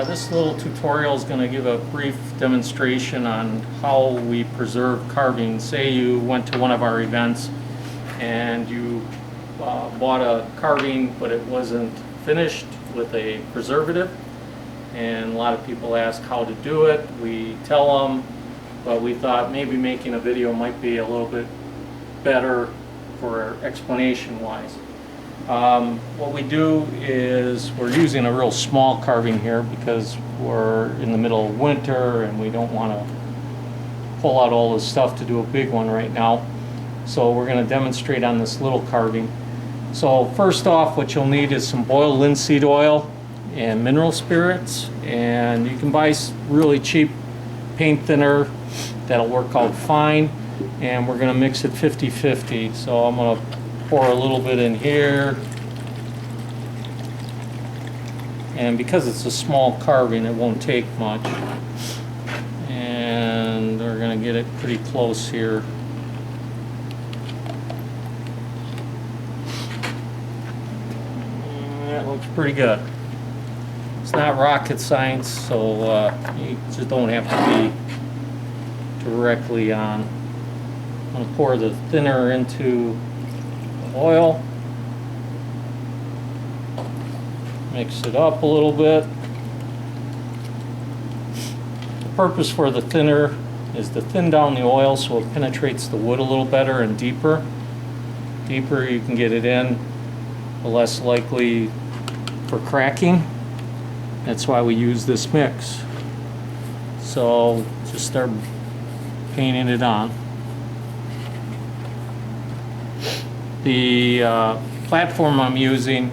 This little tutorial is going to give a brief demonstration on how we preserve carving. Say you went to one of our events and you bought a carving but it wasn't finished with a preservative, and a lot of people ask how to do it. We tell them, but we thought maybe making a video might be a little bit better for explanation wise. What we do is we're using a real small carving here because we're in the middle of winter and we don't want to pull out all this stuff to do a big one right now. So we're going to demonstrate on this little carving. So first off, what you'll need is some boiled linseed oil and mineral spirits, and you can buy really cheap paint thinner that'll work out fine, and we're going to mix it 50-50. So I'm going to pour a little bit in here, and because it's a small carving it won't take much, and we're going to get it pretty close here. That looks pretty good. It's not rocket science, so you just don't have to be directly on. I'm going to pour the thinner into oil, mix it up a little bit. The purpose for the thinner is to thin down the oil so it penetrates the wood a little better and deeper. Deeper you can get it in, the less likely for cracking. That's why we use this mix. So just start painting it on. The platform I'm using,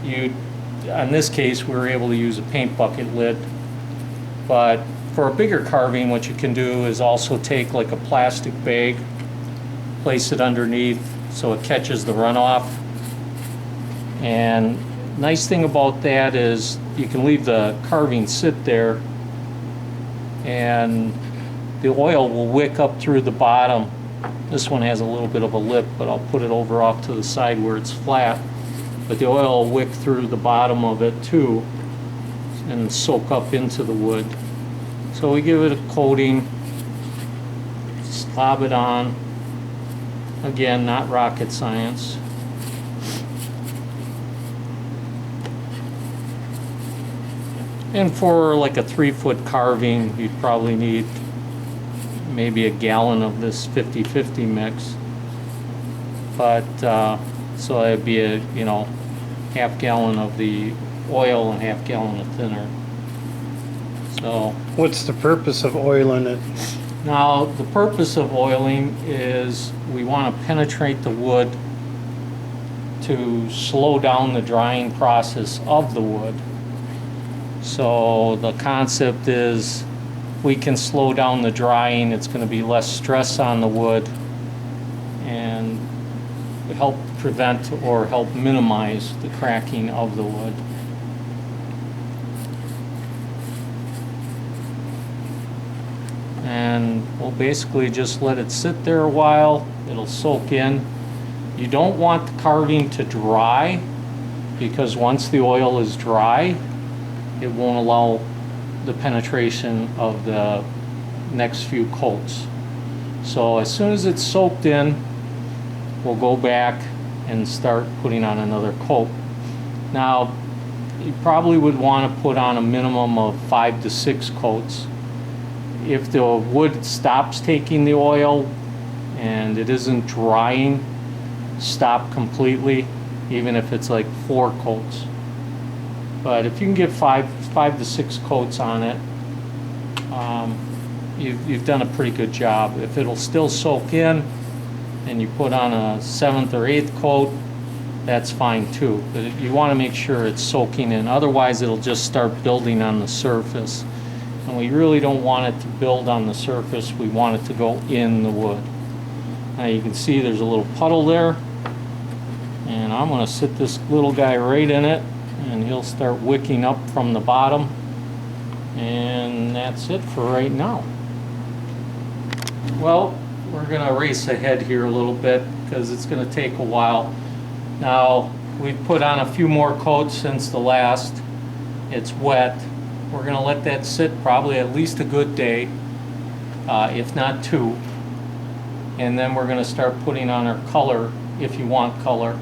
in this case we were able to use a paint bucket lid, but for a bigger carving what you can do is also take like a plastic bag, place it underneath so it catches the runoff. And nice thing about that is you can leave the carving sit there and the oil will wick up through the bottom. This one has a little bit of a lip, but I'll put it over off to the side where it's flat. But the oil will wick through the bottom of it too and soak up into the wood. So we give it a coating, slob it on. Again, not rocket science. And for like a 3-foot carving, you'd probably need maybe a gallon of this 50-50 mix. But so that'd be a half gallon of the oil and half gallon of thinner. So what's the purpose of oiling it? now the purpose of oiling is we want to penetrate the wood to slow down the drying process of the wood. So the concept is we can slow down the drying, it's going to be less stress on the wood and help prevent or help minimize the cracking of the wood. And we'll basically just let it sit there a while, it'll soak in. You don't want the carving to dry, because once the oil is dry it won't allow the penetration of the next few coats. So as soon as it's soaked in, we'll go back and start putting on another coat. Now you probably would want to put on a minimum of 5 to 6 coats. If the wood stops taking the oil and it isn't drying, stop completely, even if it's like 4 coats. But if you can get 5 to 6 coats on it, you've done a pretty good job. If it'll still soak in and you put on a 7th or 8th coat, that's fine too. But you want to make sure it's soaking in, otherwise it'll just start building on the surface. And we really don't want it to build on the surface, we want it to go in the wood. Now you can see there's a little puddle there, and I'm going to sit this little guy right in it, and he'll start wicking up from the bottom, and that's it for right now. Well, we're going to race ahead here a little bit because it's going to take a while. Now we've put on a few more coats since the last. It's wet, we're gonna let that sit probably at least a good day, if not two. And then we're gonna start putting on our color, if you want color.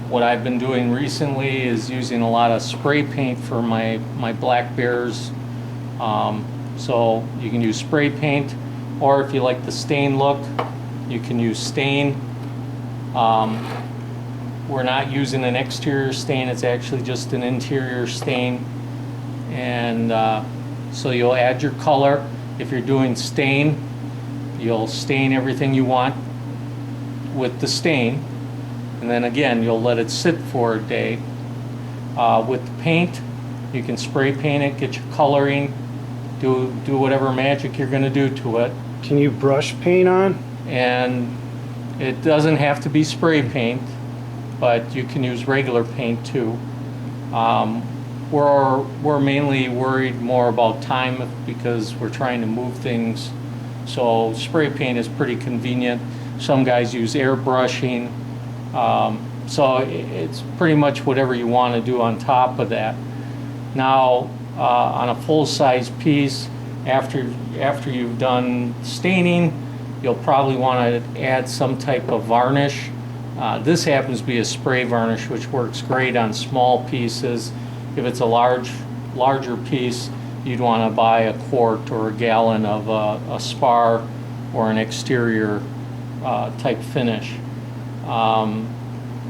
What I've been doing recently is using a lot of spray paint for my black bears. So you can use spray paint, or if you like the stain look, you can use stain. We're not using an exterior stain, it's actually just an interior stain. And so you'll add your color. If you're doing stain, you'll stain everything you want with the stain. And then again, you'll let it sit for a day. With the paint, you can spray paint it, get your coloring, do whatever magic you're going to do to it. Can you brush paint on? And it doesn't have to be spray paint, but you can use regular paint too. We're mainly worried more about time because we're trying to move things. So spray paint is pretty convenient. Some guys use airbrushing. So it's pretty much whatever you want to do on top of that. Now, on a full-size piece, after you've done staining, you'll probably want to add some type of varnish. This happens to be a spray varnish, which works great on small pieces. If it's a larger piece, you'd want to buy a quart or a gallon of a spar or an exterior type finish.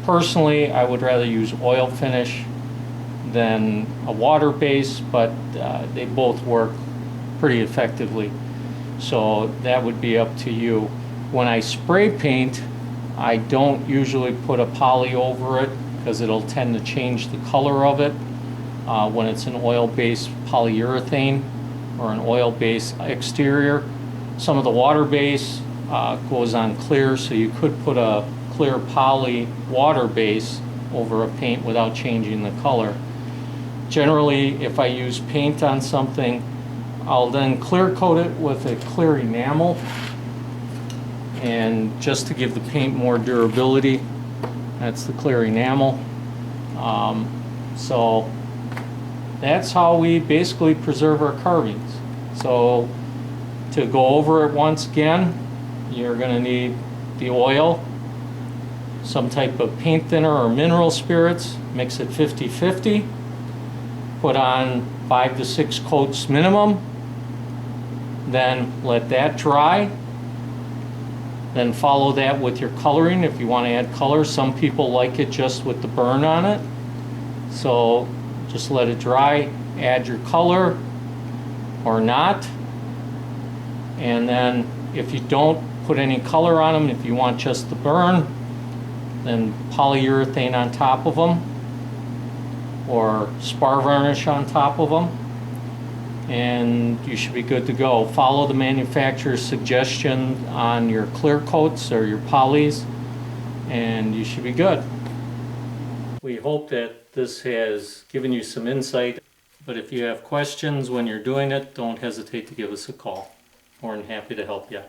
Personally, I would rather use oil finish than a water base, but they both work pretty effectively. So that would be up to you. When I spray paint, I don't usually put a poly over it because it'll tend to change the color of it. When it's an oil-based polyurethane or an oil-based exterior, some of the water base goes on clear, so you could put a clear poly water base over a paint without changing the color. Generally, if I use paint on something, I'll then clear coat it with a clear enamel, and just to give the paint more durability. That's the clear enamel. So that's how we basically preserve our carvings. So to go over it once again, you're going to need the oil, some type of paint thinner or mineral spirits, mix it 50-50, put on 5 to 6 coats minimum, then let that dry, then follow that with your coloring if you want to add color. Some people like it just with the burn on it, so just let it dry, add your color or not, and then if you don't put any color on them, if you want just the burn, then polyurethane on top of them or spar varnish on top of them, and you should be good to go. Follow the manufacturer's suggestion on your clear coats or your polys, and you should be good. We hope that this has given you some insight, but if you have questions when you're doing it, don't hesitate to give us a call. We're happy to help you.